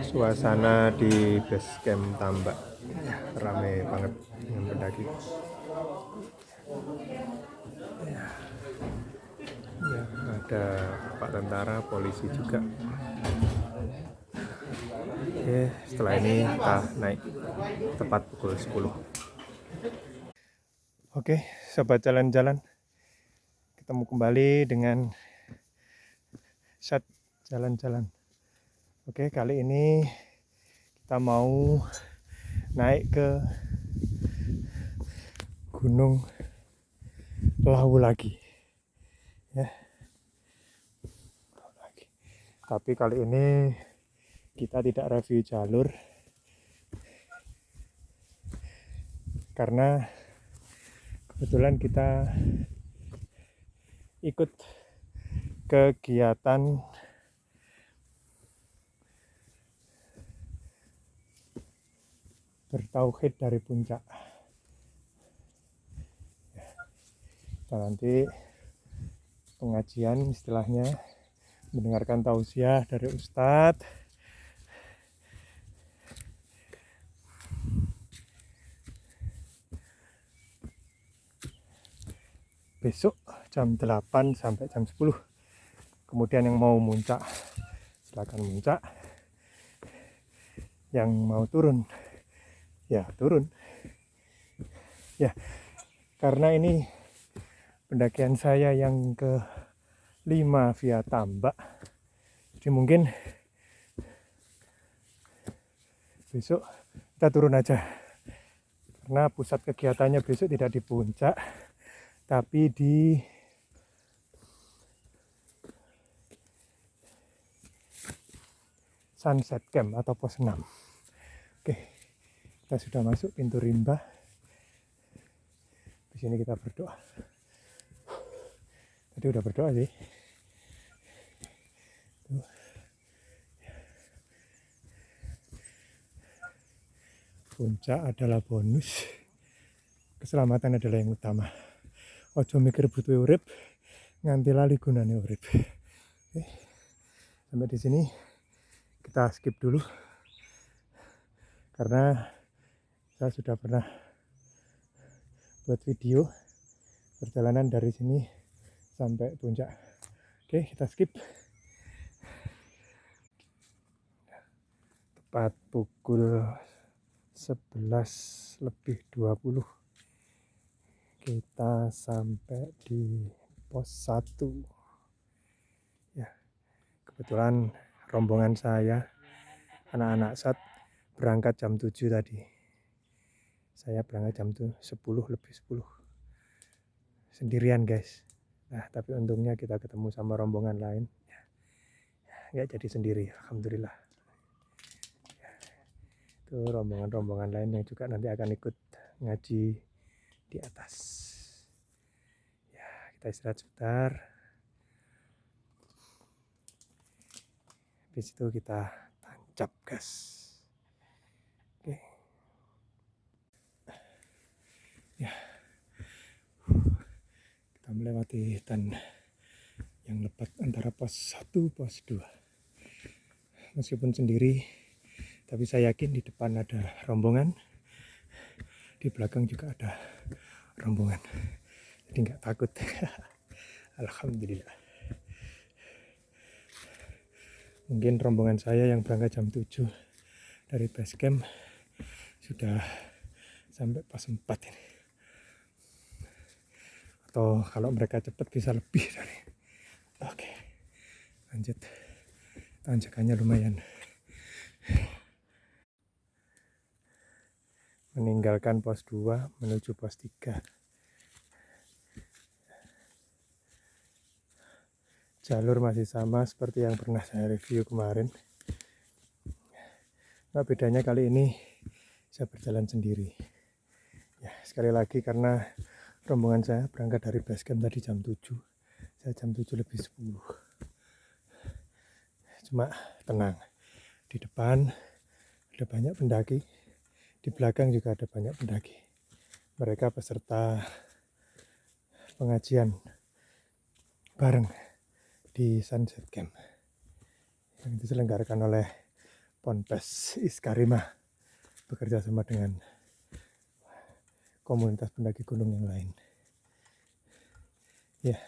Suasana di base camp Tambak ramai banget dengan pendaki. Ya, ada Pak Tentara, polisi juga. Oke, setelah ini kita naik tepat pukul 10. Oke, sobat jalan-jalan, ketemu kembali dengan shot jalan-jalan. Oke, kali ini kita mau naik ke Gunung Lawu lagi. Ya. Tapi kali ini kita tidak review jalur karena kebetulan kita ikut kegiatan bertauhid dari puncak. Kita nanti pengajian istilahnya, mendengarkan tausiah dari Ustadz. Besok jam 8 sampai jam 10. Kemudian yang mau muncak silakan muncak. Yang mau turun ya turun. Ya, karena ini pendakian saya yang ke-5 via Tambak. Jadi mungkin besok kita turun aja. Karena pusat kegiatannya besok tidak di puncak, tapi di Sunset Camp atau pos 6. Oke, kita sudah masuk pintu rimba. Di sini kita berdoa. Tadi udah berdoa sih. Tuh. Puncak adalah bonus, keselamatan adalah yang utama. Ojo mikir butuh urip, nganti lali gunane urip. Oke, sampai di sini kita skip dulu karena saya sudah pernah buat video perjalanan dari sini sampai puncak. Oke, kita skip. Tepat pukul 11:20 kita sampai di pos 1. Ya, kebetulan rombongan saya anak-anak SAT berangkat jam 7 tadi. Saya berangkat jam 10:10 sendirian guys. Nah, tapi untungnya kita ketemu sama rombongan lain. Nggak jadi sendiri, alhamdulillah. Itu rombongan-rombongan lain yang juga nanti akan ikut ngaji di atas. Ya, kita istirahat sebentar. Habis itu kita tancap gas. Oke. Ya. Kita melewati hutan yang lebat antara pos 1 pos 2. Meskipun sendiri, tapi saya yakin di depan ada rombongan, di belakang juga ada rombongan, jadi nggak takut. Alhamdulillah. Mungkin rombongan saya yang berangkat jam 7 dari base camp sudah sampai pos 4 ini, atau kalau mereka cepat bisa lebih dari. Oke, lanjut. Tanjakannya lumayan. Meninggalkan pos 2 menuju pos 3. Jalur masih sama seperti yang pernah saya review kemarin. Nah, bedanya kali ini saya berjalan sendiri. Ya, sekali lagi karena rombongan saya berangkat dari base camp tadi jam 7. Saya jam 7:10. Cuma tenang. Di depan ada banyak pendaki. Di belakang juga ada banyak pendaki. Mereka peserta pengajian bareng di Sunset Camp yang diselenggarakan oleh Ponpes Iskarima bekerja sama dengan komunitas pendaki gunung yang lain. Ya,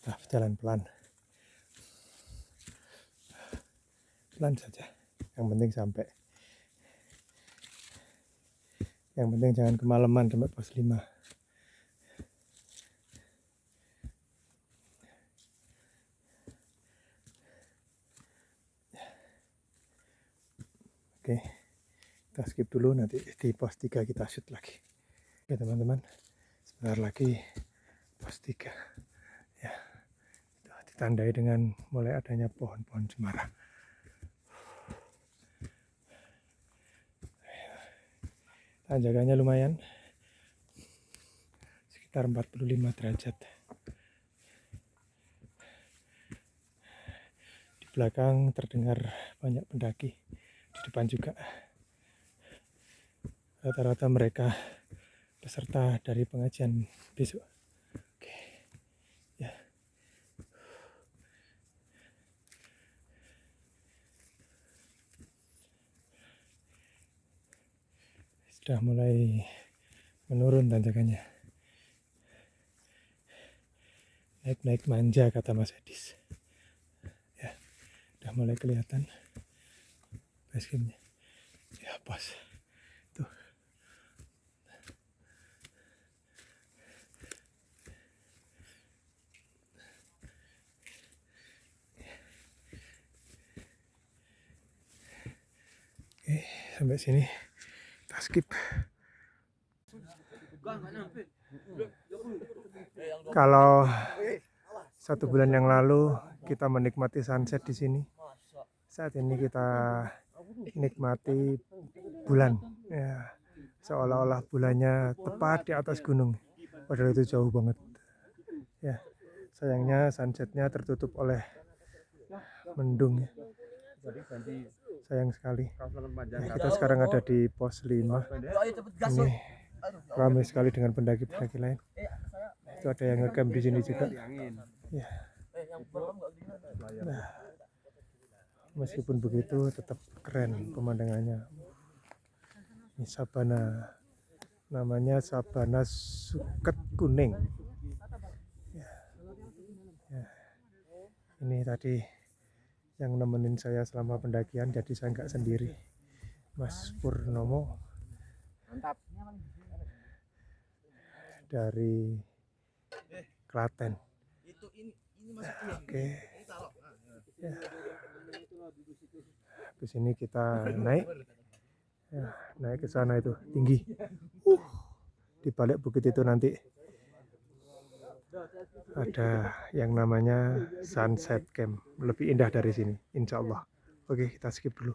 kita jalan pelan saja. Yang penting sampai. Yang penting jangan kemalaman sampai pos 5. Oke, kita skip dulu, nanti di pos 3 kita shoot lagi. Oke teman-teman, sebentar lagi pos 3. Ya, ditandai dengan mulai adanya pohon-pohon cemara. Tanjakannya lumayan, sekitar 45 derajat. Di belakang terdengar banyak pendaki, di depan juga. Rata-rata mereka peserta dari pengajian besok. Oke, ya. Sudah mulai menurun tanjakannya. Naik-naik manja kata Mas Edis. Ya, udah mulai kelihatan basecampnya. Ya, pas. Tuh. Oke, sampai sini kita skip. Kalau 1 bulan yang lalu kita menikmati sunset di sini, saat ini kita nikmati bulan. Ya, seolah-olah bulannya tepat di atas gunung, padahal itu jauh banget. Ya, sayangnya sunsetnya tertutup oleh mendung. Ya. Sayang sekali. Ya, kita sekarang ada di pos 5. Ini ramai sekali dengan pendaki-pendaki lain. Itu ada yang ngecamp di sini juga. Ya. Nah, meskipun begitu tetap keren pemandangannya. Ini sabana, namanya Sabana Suket Kuning. Ya. Ya. Ini tadi yang nemenin saya selama pendakian, jadi saya nggak sendiri. Mas Purnomo mantap dari Klaten. Oke. Ya. Habis ini kita naik. Ya, naik ke sana itu tinggi. Di balik bukit itu nanti ada yang namanya sunset camp, lebih indah dari sini, insya Allah. Oke, kita skip dulu.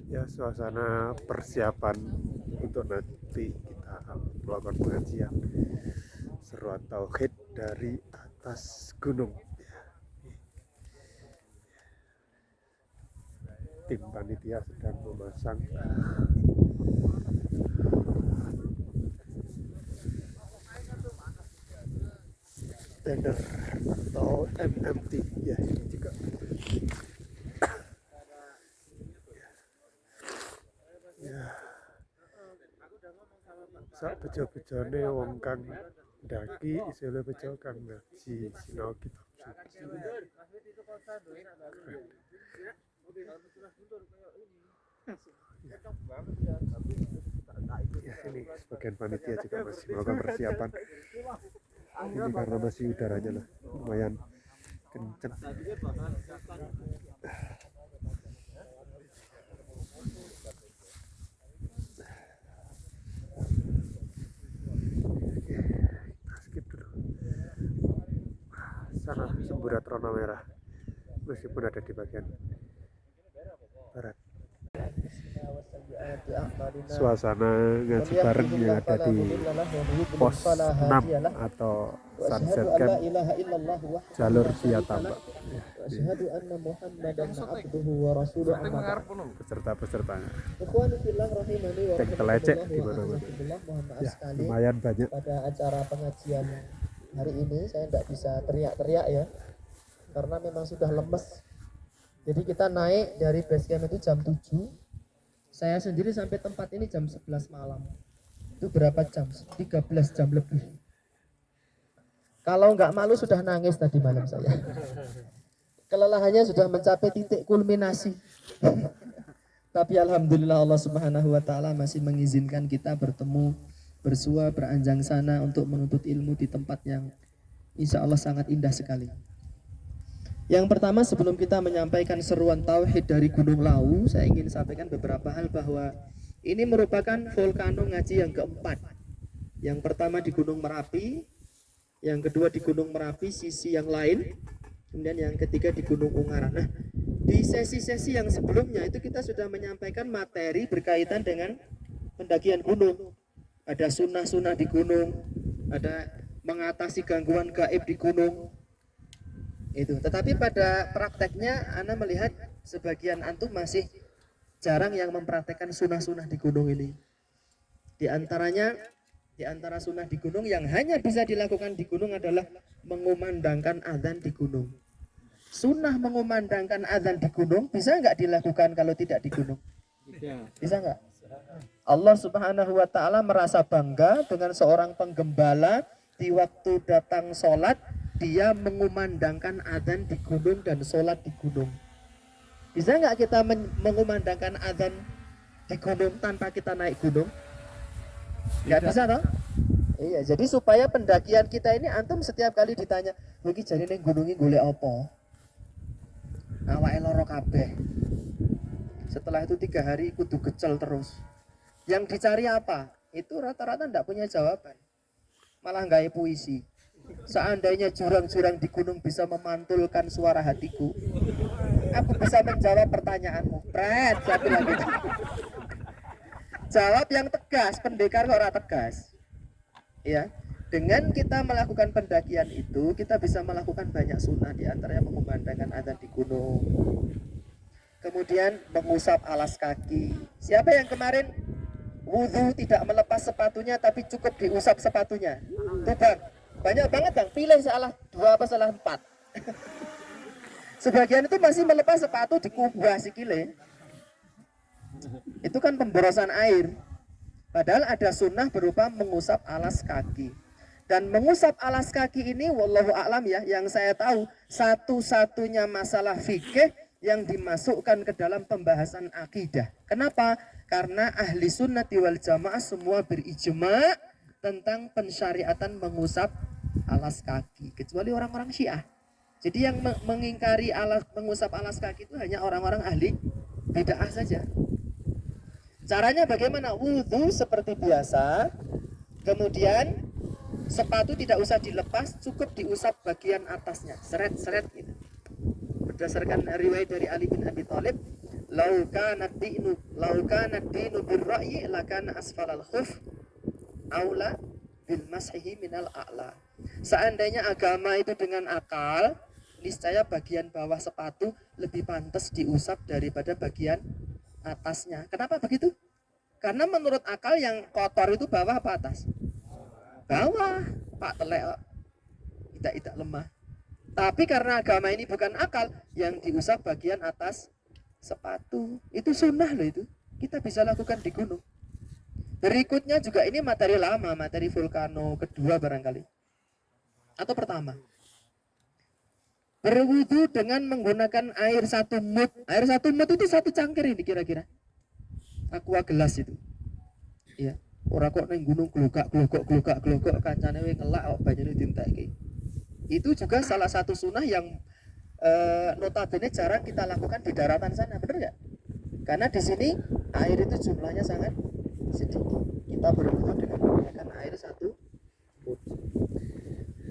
Ya, suasana persiapan untuk nanti kita melakukan pengajian seruan tauhid dari atas gunung. Tim panitia sedang memasang banner atau MMT. Ya, ini juga. Ya. Sak bejo-bejone wong kang ndaki isine bejo kang ngaji sinau kitab suci. Ya, ini sebagian panitia juga masih melakukan persiapan. Ini karena masih udaranya lah lumayan kenceng. Skip dulu. Sana semburat warna merah, meskipun ada di bagian barat. Suasana ngaji bareng yang ada di pos 6 atau sunset camp jalur Siatamba. Peserta-pesertanya yang telecek di mana-mana. Ya, lumayan banyak. Pada acara pengajian hari ini saya tidak bisa teriak-teriak ya, karena memang sudah lemes. Jadi kita naik dari base camp itu jam 7. Saya sendiri sampai tempat ini jam 11 malam. Itu berapa jam? 13 jam lebih. Kalau nggak malu sudah nangis tadi malam saya. Kelelahannya sudah mencapai titik kulminasi. Tapi alhamdulillah Allah Subhanahu wa taala masih mengizinkan kita bertemu, bersua, beranjang sana untuk menuntut ilmu di tempat yang insya Allah sangat indah sekali. Yang pertama, sebelum kita menyampaikan seruan tauhid dari Gunung Lawu, saya ingin sampaikan beberapa hal bahwa ini merupakan volcano ngaji yang keempat. Yang pertama di Gunung Merapi, yang kedua di Gunung Merapi sisi yang lain, kemudian yang ketiga di Gunung Ungaran. Nah, di sesi-sesi yang sebelumnya itu kita sudah menyampaikan materi berkaitan dengan pendakian gunung. Ada sunnah-sunnah di gunung, ada mengatasi gangguan gaib di gunung. Itu. Tetapi pada prakteknya Ana melihat sebagian antum masih jarang yang mempraktekkan sunnah-sunnah di gunung ini. Di antara sunnah di gunung yang hanya bisa dilakukan di gunung adalah mengumandangkan azan di gunung. Sunnah mengumandangkan azan di gunung bisa nggak dilakukan kalau tidak di gunung? Bisa nggak? Allah Subhanahu wa taala merasa bangga dengan seorang penggembala di waktu datang sholat, dia mengumandangkan azan di gunung dan sholat di gunung. Bisa nggak kita mengumandangkan azan di gunung tanpa kita naik gunung? Nggak bisa toh? Iya, jadi supaya pendakian kita ini antum setiap kali ditanya, "Iki jane ning gunung iki golek apa?" Awake loro kabeh. Setelah itu 3 hari kudu gecel terus. Yang dicari apa? Itu rata-rata ndak punya jawaban. Malah gaya puisi. Seandainya jurang-jurang di gunung bisa memantulkan suara hatiku, aku bisa menjawab pertanyaanmu. Pret, saya bilang gitu. Jawab yang tegas, pendekar kok ora tegas. Ya, dengan kita melakukan pendakian itu, kita bisa melakukan banyak sunnah, di antaranya mengumandangkan azan di gunung. Kemudian mengusap alas kaki. Siapa yang kemarin wudhu tidak melepas sepatunya tapi cukup diusap sepatunya? Tuh bang, banyak banget bang, pilih salah 2 apa salah 4. Sebagian itu masih melepas sepatu dikubah sikile. Itu kan pemborosan air. Padahal ada sunnah berupa mengusap alas kaki. Dan mengusap alas kaki ini wallahu a'lam ya, yang saya tahu satu-satunya masalah fikih yang dimasukkan ke dalam pembahasan akidah. Kenapa? Karena ahli sunnati wal jamaah semua berijma tentang pensyariatan mengusap alas kaki, kecuali orang-orang Syiah. Jadi yang mengingkari mengusap alas kaki itu hanya orang-orang ahli bid'ah saja. Caranya bagaimana? Wudhu seperti biasa, kemudian sepatu tidak usah dilepas, cukup diusap bagian atasnya, seret-seret gitu. Berdasarkan riwayat dari Ali bin Abi Thalib, "Lau kana ad-dinu bir-ra'yi lakana asfalal khuf aula bil mashihi minal a'la." Seandainya agama itu dengan akal, niscaya bagian bawah sepatu lebih pantas diusap daripada bagian atasnya. Kenapa begitu? Karena menurut akal yang kotor itu bawah apa atas? Bawah. Pak telek, tidak lemah. Tapi karena agama ini bukan akal, yang diusap bagian atas sepatu. Itu sunnah loh itu. Kita bisa lakukan di gunung. Berikutnya juga ini materi lama, materi vulkano kedua barangkali. Atau pertama. Berwudu dengan menggunakan air 1 mut. Air 1 mut itu 1 cangkir ini kira-kira. Aqua gelas itu. Iya. Ora kok ning gunung glogak kancane we ngelak kok banyune dientekke. Itu juga salah satu sunnah yang notabene jarang kita lakukan di daratan sana, benar nggak? Karena di sini air itu jumlahnya sangat sedikit. Kita berwudu dengan menggunakan air 1 mut.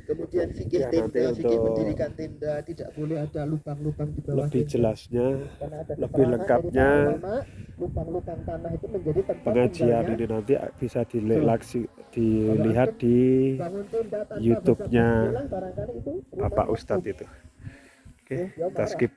Kemudian fikih tenda, fikih mendirikan tenda, tidak boleh ada lubang-lubang di bawah. Lebih tenda. jelasnya, lebih lengkapnya lubang-lubang tanah itu menjadi tempat pengajian ini nanti bisa dilihat di YouTube-nya Bapak Ustadz itu. Oke, kita skip.